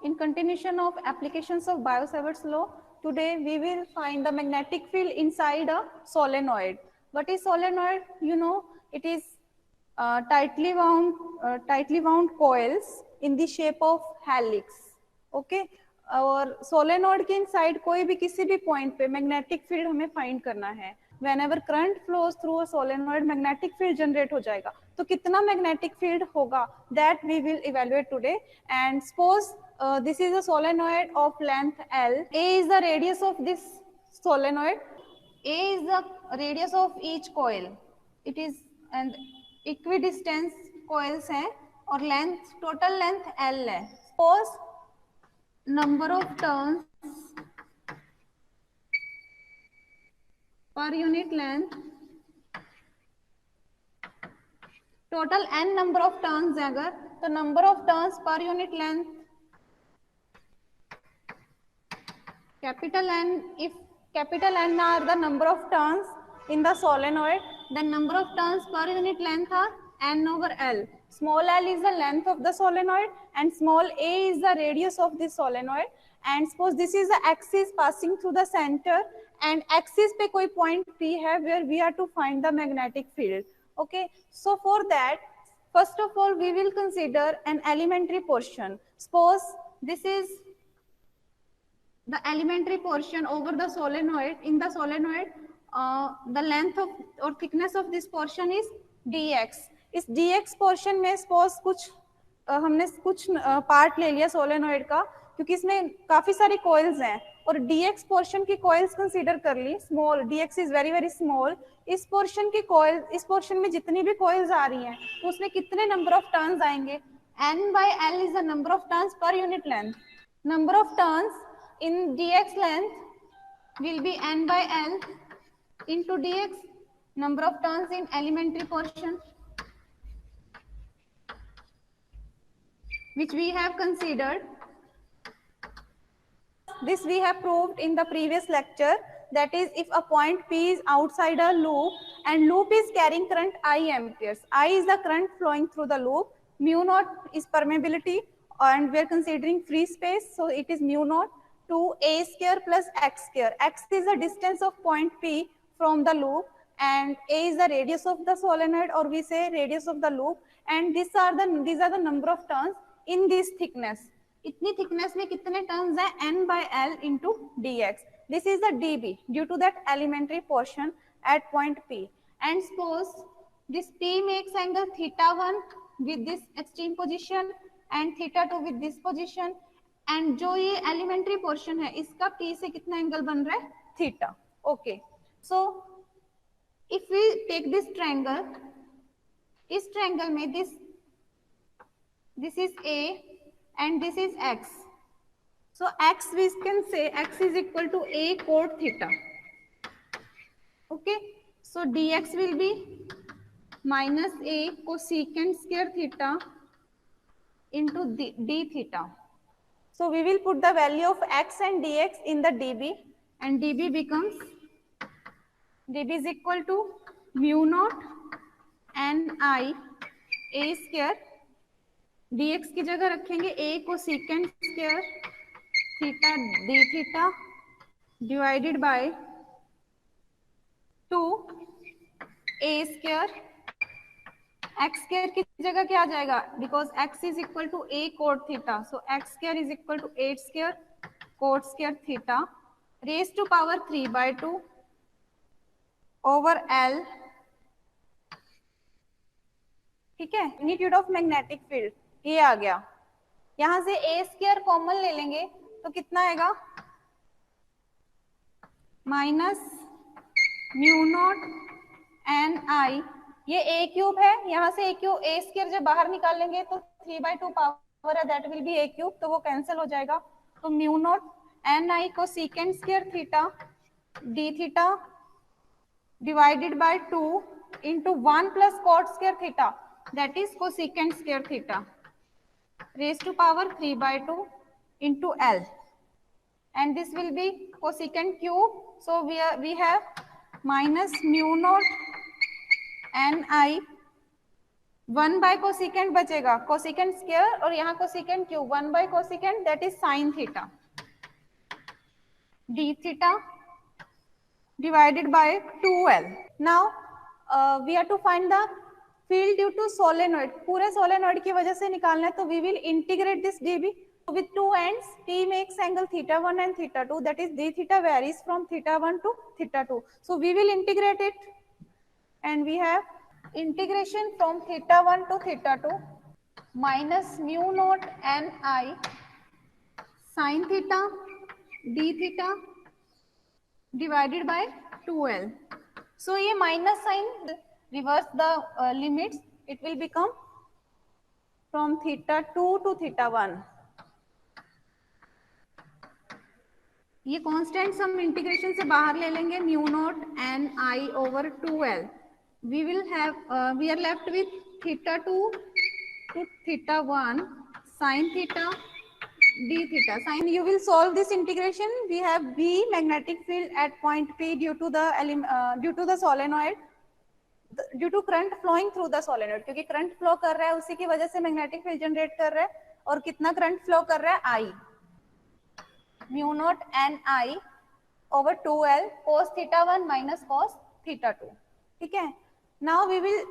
In continuation of applications of Biot-Savart's law, today we will find the magnetic field inside a solenoid. What is solenoid? You know, it is tightly wound coils in the shape of helix. Okay, और solenoid के inside कोई भी किसी भी point पे magnetic field हमें find करना है. Whenever current flows through a solenoid, magnetic field generate हो जाएगा. तो कितना magnetic field होगा, that we will evaluate today. And suppose this is a solenoid of length L. A is the radius of this solenoid. A is the radius of each coil. It is and equidistant coils हैं और length total length L है. Suppose number of turns per unit length, total n number of turns है अगर, तो number of turns per unit length capital N, if capital N are the number of turns in the solenoid, then number of turns per unit length are N over L. Small l is the length of the solenoid and small a is the radius of this solenoid. And suppose this is the axis passing through the center and axis पे कोई point P है where we are to find the magnetic field. Okay, so for that, first of all we will consider an elementary portion. Suppose this is the elementary portion over the solenoid. In the solenoid, the length of or thickness of this portion is dx. इस dx portion में suppose कुछ हमने कुछ part ले लिया solenoid का, क्योंकि इसमें काफी सारी कॉइल्स हैं और dx पोर्शन की कॉइल्स कंसीडर कर ली. Small dx is very very small. इस पोर्शन की कॉइल, इस पोर्शन में जितनी भी कॉइल्स आ रही हैं तो उसमें कितने नंबर ऑफ टर्न्स आएंगे? n by l is the number of turns per unit length. Number of turns in dx length will be n by l into dx, number of turns in elementary portion, which we have considered. This we have proved in the previous lecture, that is if a point P is outside a loop and loop is carrying current I amperes. I is the current flowing through the loop, mu naught is permeability, and we are considering free space, so it is mu naught to a square plus x square. X is the distance of point P from the loop and a is the radius of the solenoid, or we say radius of the loop, and these are the number of turns in this thickness. इतनी thickness में कितने turns हैं? n by l into dx. This is the dB due to that elementary portion at point P. And suppose this P makes angle θ1 with this extreme position and θ2 with this position, and जो ये elementary portion है इसका P से कितना angle बन रहा है? Theta. Okay, so if we take this triangle, इस triangle में this is A and this is x. So x, we can say x is equal to a cot theta. Okay, so dx will be minus a cosecant square theta into d theta. So we will put the value of x and dx in the dB, and dB becomes, dB is equal to mu naught ni a square. dx की जगह रखेंगे a cosecant square theta d theta divided by 2 a square. x square की जगह क्या आ जाएगा? Because x is equal to a cot theta, so x square is equal to 8 square cot square theta raised to power 3 by 2 over L. ठीक है, magnitude of magnetic field ये आ गया. यहां से a स्क्वायर कॉमन ले लेंगे तो कितना आएगा? माइनस म्यू नॉट एन आई. ये a क्यूब है, यहाँ से a क्यूब a स्क्वायर जब बाहर निकाल लेंगे तो 3 by 2 पावर है, that will be a cube, तो वो कैंसिल हो जाएगा. तो mu not an i cosecant square theta d theta divided by 2 into 1 plus cot square theta, that is cosecant square theta raised to power 3 by 2 into L, and this will be cosecant cube, so we have minus mu naught ni 1 by cosecant बचेगा, cosecant square और यहाँ cosecant cube, 1 by cosecant that is sine theta, d theta divided by 2L. Now we are to find the field due to solenoid. पूरे solenoid की वजह से निकालना है, तो we will integrate this dB with two ends. T makes angle theta 1 and theta 2, that is d theta varies from theta 1 to theta 2. So we will integrate it, and we have integration from theta 1 to theta 2 minus mu naught n I sin theta d theta divided by 2L. So ये minus sign reverse the limits, it will become from theta 2 to theta 1. ये constants हम integration से बाहर ले लेंगे, mu not an i over 2L. We will have we are left with theta 2 to theta 1 sin theta d theta. Sin, you will solve this integration. We have B magnetic field at point P due to the solenoid, due to current flowing through the solenoid. क्योंकि current flow कर रहा है, उसी की वजह से magnetic field generate कर रहा है. और कितना करंट फ्लो कर रहा है? I, mu not an i over 2L cos theta 1 minus cos theta 2. ठीक है. Now we will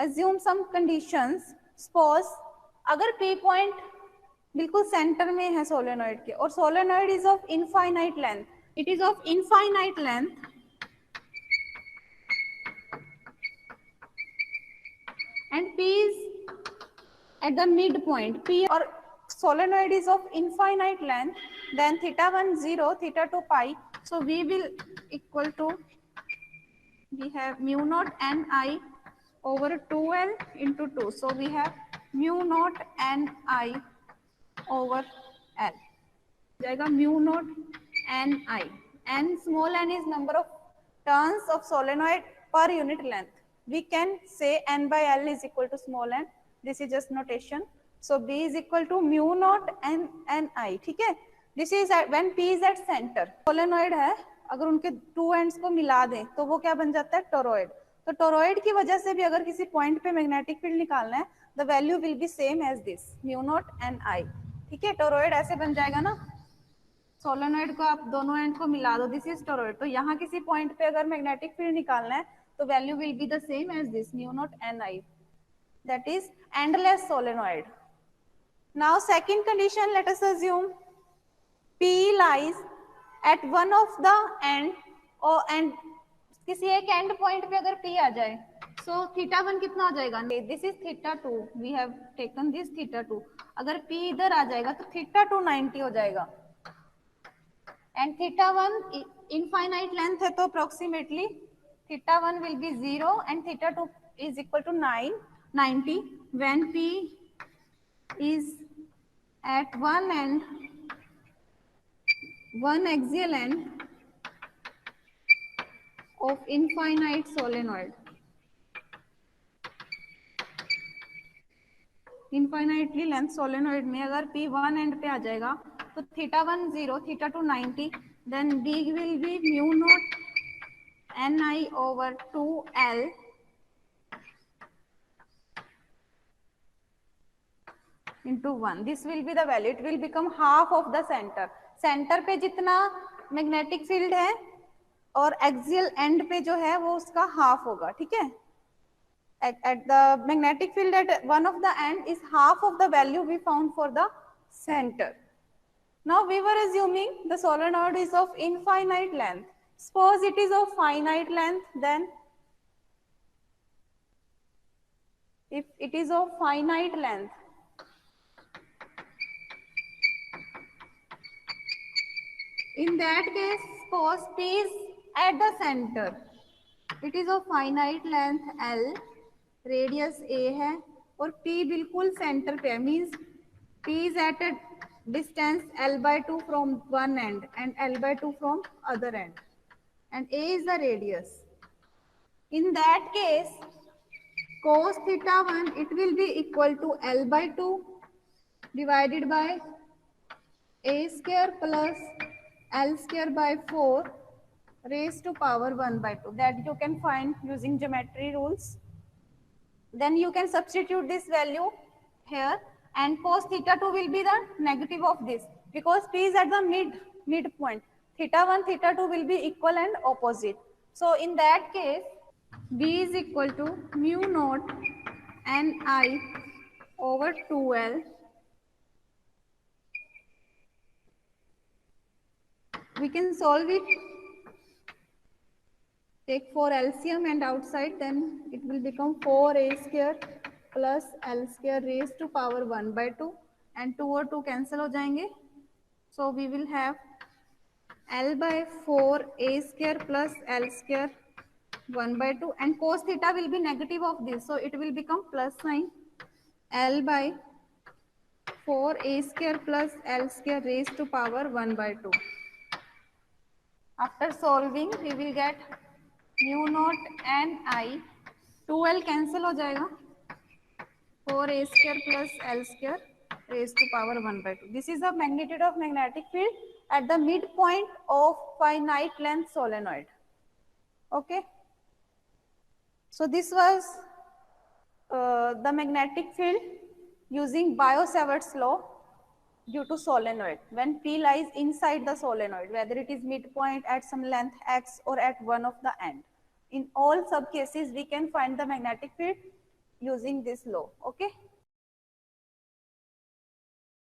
assume some conditions. Suppose अगर P point बिल्कुल सेंटर में है सोलेनॉइड के, और solenoid is of infinite length, it is of infinite length and P is at the mid point. P और solenoid is of infinite length, then theta 1 0, theta 2 pi. So we will equal to, we have mu naught n I over 2L into 2. So we have mu naught n I over L. जाएगा mu naught n I. N, small n is number of turns of solenoid per unit length. We can say n by L is equal to small n. This is just notation. So B is equal to mu naught n I. ठीक है. This is when P is at center. Solenoid है, अगर उनके two ends को मिला दें तो वो क्या बन जाता है? टोरॉइड. तो टोरॉइड की वजह से भी अगर किसी पॉइंट पे मैग्नेटिक फील्ड निकालना है, the value will be same as this, mu not an I. ठीक है. टोरॉइड ऐसे बन जाएगा ना, सोलेनॉइड को आप दोनों एंड को मिला दो, दिस इज टोरॉइड. तो यहाँ किसी पॉइंट पे अगर मैग्नेटिक फील्ड निकालना है तो value will be the same as this, mu not an i, that is endless solenoid. Now second condition, let us assume P lies at one of the end, and किसी एक and point पे अगर P आ जाए, so theta 1 कितना हो जाएगा? This is theta 2, we have taken this theta 2. अगर P इधर आ जाएगा तो थीटा 2 90 हो जाएगा, एंड थीटा 1 इनफाइनाइट लेंथ है तो approximately theta 1 will be 0 and theta 2 is equal to 90 when P is at one end, one axial end of infinite solenoid. Infinitely length solenoid में अगर P वन एंड पे आ जाएगा तो theta 1 0, theta 2 90, then B will be mu not an i over 2L into 1. This will be the value. It will become half of the center. Centre पे जितना magnetic field है और axial and पे जो है वो उसका हाफ होगा. ठीक है. At the magnetic field at one of the end is half of the value we found for the center. Now we were assuming the solenoid is of infinite length. Suppose it is of finite length, then if it is of finite length, in that case, suppose P is at the center. It is of finite length L, radius A है और P बिल्कुल centre पे है, means P is at a distance L by 2 from one end and L by 2 from other end, and A is the radius. In that case, cos theta 1 it will be equal to L by 2 divided by A square plus L square by 4 raised to power 1 by 2. That you can find using geometry rules. Then you can substitute this value here, and cos theta 2 will be the negative of this, because P is at the midpoint. Theta 1, theta 2 will be equal and opposite. So in that case, B is equal to mu naught Ni over 2L. We can solve it. Take 4 LCM and outside, then it will become 4a square plus L square raised to power 1 by 2, and 2 और 2 cancel हो जाएंगे. So we will have L by 4a square plus L square 1 by 2, and cos theta will be negative of this, so it will become plus sign L by 4a square plus L square raised to power 1 by 2. After solving, we will get mu naught Ni, 2L cancel हो जाएगा, 4a square plus L square raised to power 1 by 2. This is the magnitude of magnetic field at the midpoint of finite length solenoid. Okay. So this was the magnetic field using Biot-Savart's law due to solenoid, when P lies inside the solenoid, whether it is midpoint at some length x or at one of the end. In all sub cases, we can find the magnetic field using this law. Okay.